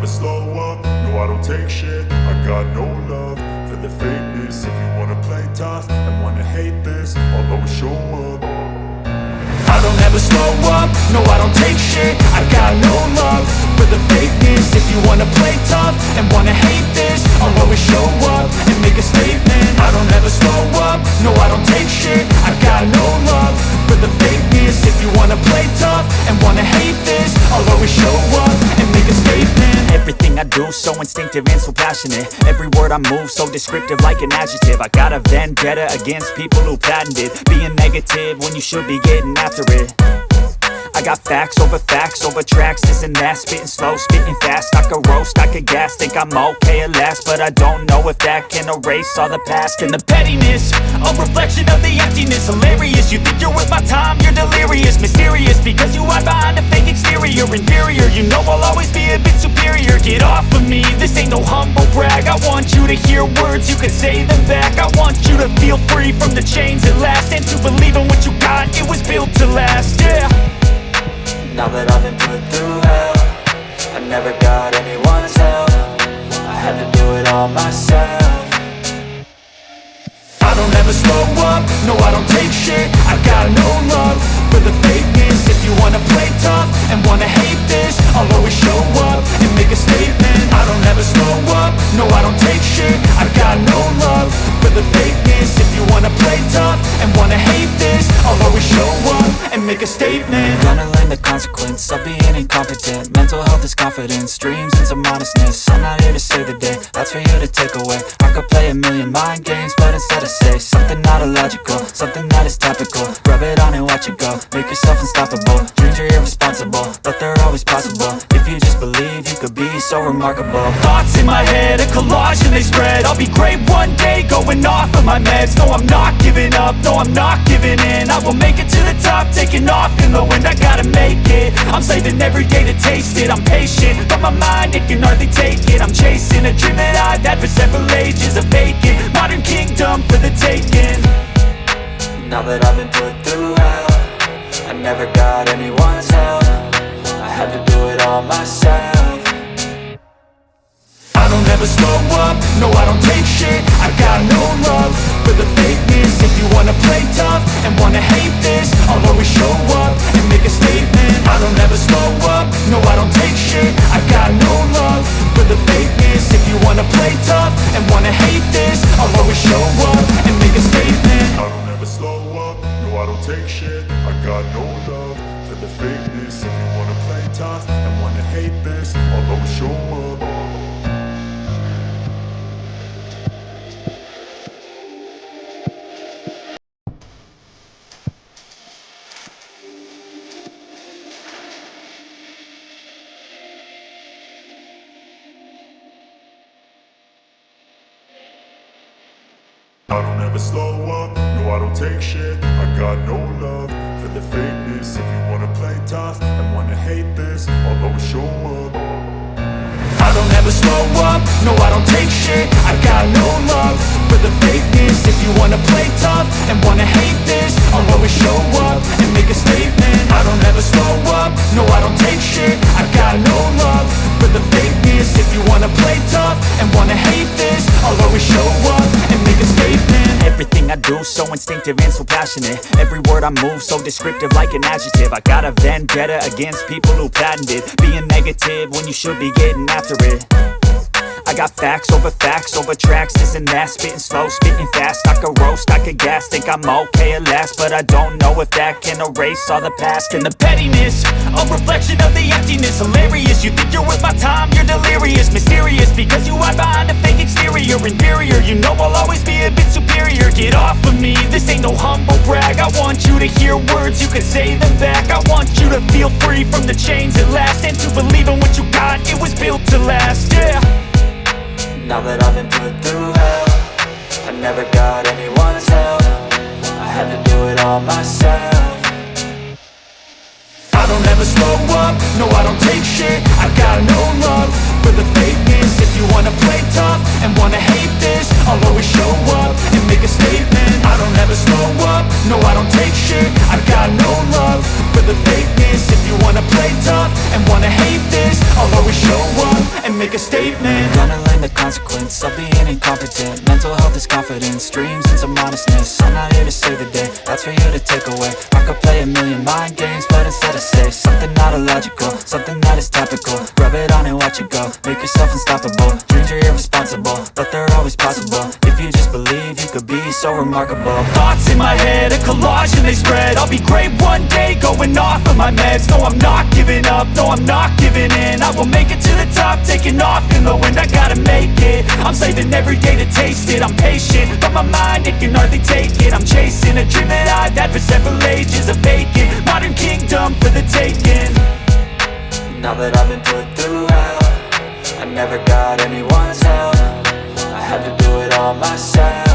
slow up, no I don't take shit. I got no love for the fakeness. If you wanna play tough and wanna hate this, I'll always show up. I don't ever slow up, no I don't take shit. I got no love for the fakeness. If you wanna play tough and wanna hate this, I'll always show up and make a statement. I don't ever slow up, no I don't take shit. I got no love for the fakeness. If you wanna play tough and wanna hate this, I'll always show up and make a statement. Everything I do so instinctive and so passionate. Every word I move so descriptive like an adjective. I got a vendetta against people who patented being negative when you should be getting after it. I got facts over tracks, this and that. Spitting slow, spitting fast, I could roast, I could gas. Think I'm okay at last, but I don't know if that can erase all the past. And the pettiness, a reflection of the emptiness. Hilarious, you think you're worth my time, you're delirious. Mysterious, because you hide behind a fake exterior. Inferior, you know I'll always be a bit superior. Get off of me, this ain't no humble brag. I want you to hear words, you can say them back. I want you to feel free from the chains at last, and to believe in what you got, it was built to last, yeah. Now that I've been put through hell, I never got anyone's help. I had to do it all myself. I don't ever slow up, no I don't take shit. I got no love for the fakeness. If you wanna play tough and wanna hate this, I'll always show up and make a statement. I don't ever slow up, no I don't take shit. I got no love for the fakeness. If you wanna play tough and wanna hate this, I'll always show up and make a statement. Gonna learn the consequence of being incompetent. Mental health is confidence, dreams and some modestness. I'm not here to save the day, that's for you to take away. I could play a million mind games, but instead I say something not illogical, something that is topical. Rub it on and watch it go, make yourself unstoppable. Dreams are irresponsible, but they're always possible. If you just believe, you could be so remarkable. Thoughts in my head, a collage and they spread. I'll be great one day, going off of my meds. No, I'm not giving up, no, I'm not giving in. I will make it to the top, taking off in the wind. I gotta make it, I'm saving every day to taste it. I'm patient, but my mind, it can hardly take it. I'm chasing a dream that I've had for several ages. A vacant, modern kingdom for the taking. Now that I've been put through hell, I never got anyone's help. I had to do it all myself. I don't ever slow up, no I don't take shit. I got no love for the fakeness. If you wanna play tough and wanna hate this, I'll always show up and make a statement. I don't ever slow up, no I don't take shit. I got no love for the fakeness. If you wanna play tough and wanna hate this, I'll always show up and make a statement. I don't ever slow up, no I don't take shit. I got no love for the fakeness. If you wanna play tough and wanna hate this, I'll always show up. I don't ever slow up, no I don't take shit. I got no love for the fakeness. If you wanna play tough and wanna hate this, I'll always show up. I don't ever slow up, no I don't take shit. I got no love for the fakeness. If you wanna play tough and wanna hate this, I'll always show up and make a statement. I don't ever slow up, no I don't take shit. I got no love for the fakeness. If you wanna play tough and wanna hate this, I'll always show up and make a statement. Everything I do so instinctive and so passionate. Every word I move so descriptive like an adjective. I got a vendetta against people who patented being negative when you should be getting after it. I got facts over tracks, this and that. Spitting slow, spitting fast, I could roast, I could gas. Think I'm okay at last, but I don't know if that can erase all the past. And the pettiness, a reflection of the emptiness. Hilarious, you think you're worth my time, you're delirious. Mysterious, because you hide behind a fake exterior. Inferior, you know I'll always be a bit superior. Get off of me, this ain't no humble brag. I want you to hear words, you can say them back. I want you to feel free from the chains at last, and to believe in what you got, it was built to last, yeah. Now that I've been put through hell, I never got anyone's help. I had to do it all myself. I don't ever slow up, no I don't take shit. I got no love for the fakeness. If you wanna play tough and wanna hate this, I'll always show up and make a statement. I don't ever slow up, no I don't take shit. I got no love for the fakeness. If you wanna play tough and wanna hate this, I'll always show make a statement. Gonna learn the consequence of being incompetent. Mental health is confidence, dreams into modestness. I'm not here to save the day, that's for you to take away. I could play a million mind games, but instead I say something not illogical, something that is topical. Rub it on and watch it go, make yourself unstoppable. Dreams are irresponsible, but they're always possible. If you just believe, you could be so remarkable. Thoughts in my head, a collage and they spread. I'll be great one day, going off of my meds. No, I'm not giving up, no, I'm not giving in. I will make it to the top, taking off in the wind. I gotta make it, I'm saving every day to taste it. I'm patient, but my mind, it can hardly take it. I'm chasing a dream that I've had for several ages. A vacant, modern kingdom for the taking. Now that I've been put through hell, I never got anyone's help. I had to do it all myself.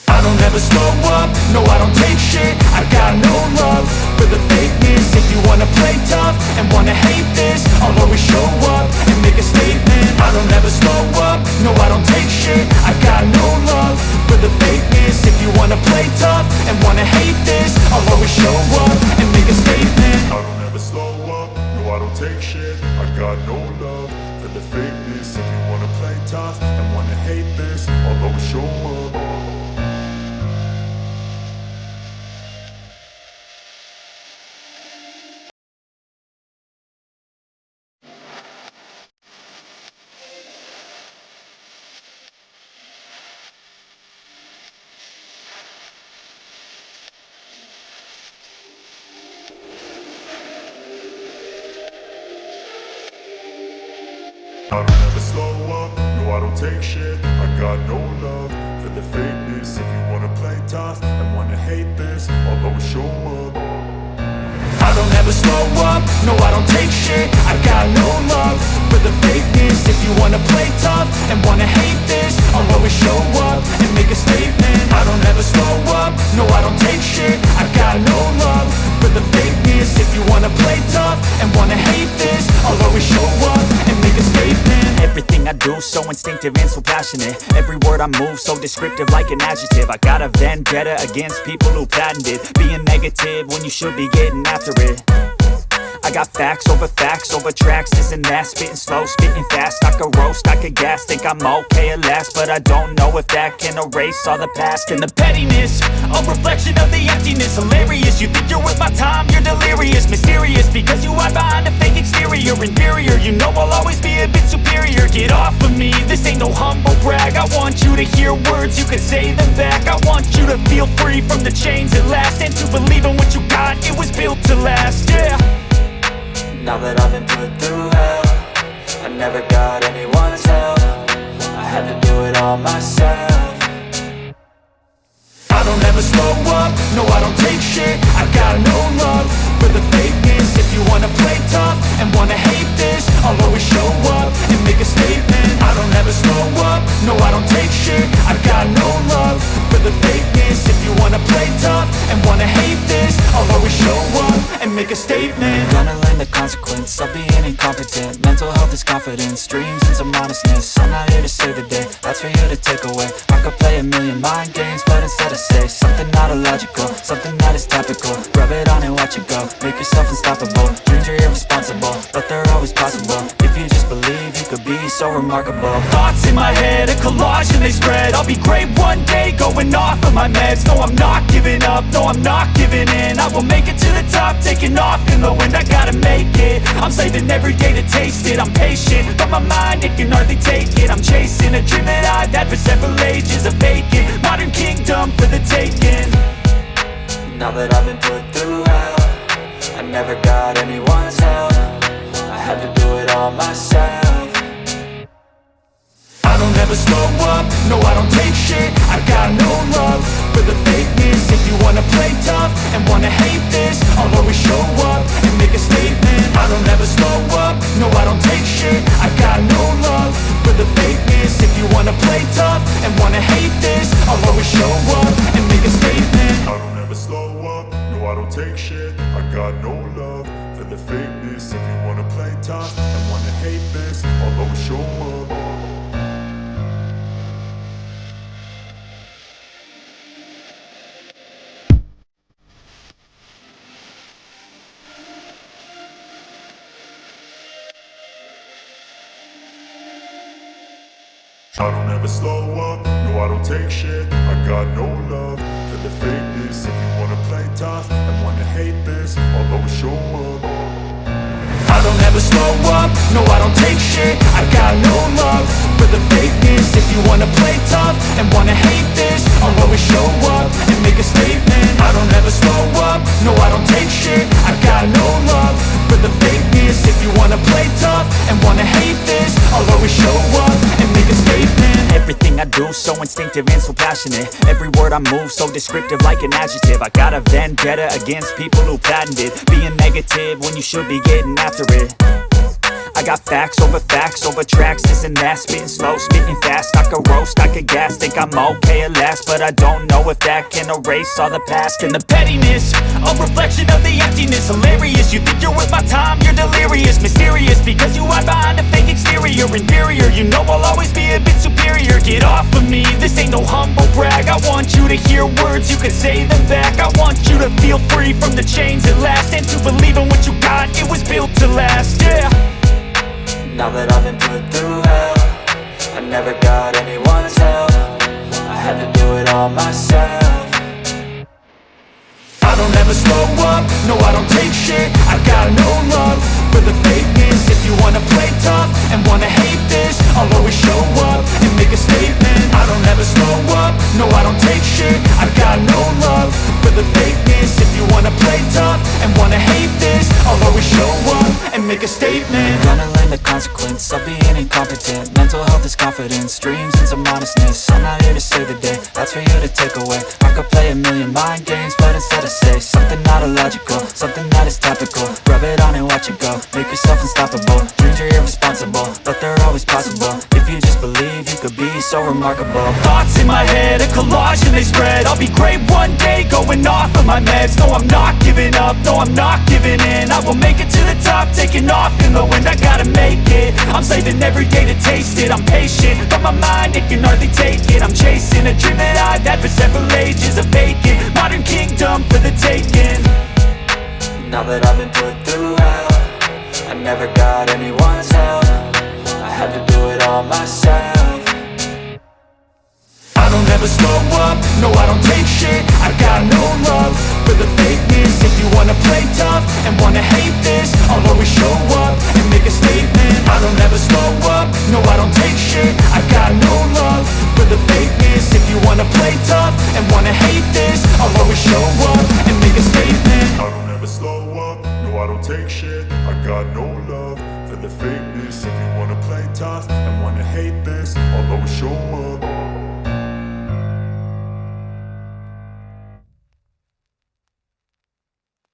I don't ever slow up, no I don't take shit. I got no love for the fakeness. If you wanna play tough and wanna hate this, I'll always show up and make a statement. I don't ever slow up, no I don't take shit. I got no love for the fakeness. If you wanna play tough and wanna hate this, I'll always show up and make a statement. I don't ever slow up, no I don't take shit. I got no love for the fakeness. If you wanna play tough and wanna hate this, I'll always show up. I don't ever slow up, no I don't take shit. I got no love for the fakeness. If you wanna play tough and wanna hate this, I'll always show up. I don't ever slow up, no I don't take shit. I got no love for the fakeness. If you wanna play tough and wanna hate this, I'll always show up and make a statement. I don't ever slow up, no I don't take shit. I got no love for the fakeness. If you wanna play tough and wanna hate this, I'll always show up and make a statement. Everything I do so instinctive and so passionate. Every word I move so descriptive like an adjective. I got a vendetta against people who patented being negative when you should be getting after it. I got facts over tracks, this and that. Spitting slow, spitting fast, I could roast, I could gas. Think I'm okay at last, but I don't know if that can erase all the past. And the pettiness, a reflection of the emptiness. Hilarious, you think you're worth my time, you're delirious. Mysterious, because you hide behind a fake exterior. Inferior, you know I'll always be a bit superior. Get off of me, this ain't no humble brag. I want you to hear words, you can say them back. I want you to feel free from the chains at last, and to believe in what you got, it was built to last, yeah. Now that I've been put through hell, I never got anyone's help. I had to do it all myself. I don't ever slow up, no I don't take shit. I got no love for the fakeness. If you wanna play tough and wanna hate this, I'll always show up and make a statement. I don't ever slow up, no I don't take shit. I got no love for the fakeness. If you wanna play tough and wanna hate this, I'll always show up and make a statement. Gonna learn the consequence of being incompetent. Mental health is confidence, dreams into modestness. I'm not here to save the day, that's for you to take away. I could play a million mind games, but instead I say something not illogical, something that is topical. Rub it on and watch it go, make yourself unstoppable. Dreams are irresponsible, but they're always possible. If you just believe, you could be so remarkable. Thoughts in my head, a collage and they spread. I'll be great one day, going off of my meds. No, I'm not giving up, no, I'm not giving in. I will make it to the top, taking off in the wind. I gotta make it, I'm saving every day to taste it. I'm patient, but my mind, it can hardly take it. I'm chasing a dream that I've had for several ages. A vacant, modern kingdom for the taking. Now that I've been put through hell, I never got anyone's help. I had to do it all myself. I don't ever slow up, no I don't take shit. I got no love for the fakeness. If you wanna play tough and wanna hate this, I'll always show up and make a statement. I don't ever slow up, no I don't take shit. I got no love for the fakeness. If you wanna play tough and wanna hate this, I'll always show up and make a statement. I don't ever slow up, no I don't take shit. I got no love for the fakeness. If you wanna play tough and wanna hate this, I'll always show up. I don't ever slow up, no I don't take shit. I got no love for the fakeness. If you wanna play tough and wanna hate this, I'll always show up. I don't ever slow up, no I don't take shit. I got no love for the fakeness. If you wanna play tough and wanna hate this, I'll always show up and make a statement. I don't ever slow up, no I don't take shit. I got no love for the fakeness. If you wanna play tough and wanna hate this, I'll always show up and make a statement. Everything I do so instinctive and so passionate. Every word I move so descriptive like an adjective. I got a vendetta against people who patented being negative when you should be getting after it. I got facts over tracks, this and that. Spitting slow, spitting fast, I could roast, I could gas. Think I'm okay at last, but I don't know if that can erase all the past. And the pettiness, a reflection of the emptiness. Hilarious, you think you're worth my time, you're delirious. Mysterious, because you hide behind a fake exterior. Inferior, you know I'll always be a bit superior. Get off of me, this ain't no humble brag. I want you to hear words, you can say them back. I want you to feel free from the chains at last, and to believe in what you got, it was built to last, yeah. Now that I've been put through hell, I never got anyone's help. I had to do it all myself. I don't ever slow up, no I don't take shit. I got no love for the fakeness. If you wanna play tough and wanna hate this, I'll always show up and make a statement. I don't ever slow up, no I don't take shit. I got no love for the fakeness. If you wanna play tough and wanna hate this, I'll always show up and make a statement. Gonna learn the consequence of being incompetent. Mental health is confidence, dreams and some honestness. I'm not here to save the day, that's for you to take away. I could play a million mind games, but instead I say something not illogical, something that is topical. Rub it on and watch it go, make yourself unstoppable. Dreams are irresponsible, but they're always possible. If you just believe, you could be so remarkable. Thoughts in my head, a collage and they spread. I'll be great one day, going off of my meds. No, I'm not giving up, no, I'm not giving in. I will make it to the top, taking off in the wind. I gotta make it, I'm saving every day to taste it. I'm patient, but my mind, it can hardly take it. I'm chasing a dream that I've had for several ages. A vacant, modern kingdom for the taking. Now that I've been put through hell, I never got anyone's help. I had to do it all myself. I don't ever slow up, no I don't take shit. I got no love for the fakeness. If you wanna play tough and wanna hate this, I'll always show up and make a statement. I don't ever slow up, no I don't take shit. I got no love for the fakeness. If you wanna play tough and wanna hate this, I'll always show up and make a statement. I don't ever slow up, no I don't take shit. I got no love for the fakeness. If you wanna play tough and wanna hate this, I'll always show up.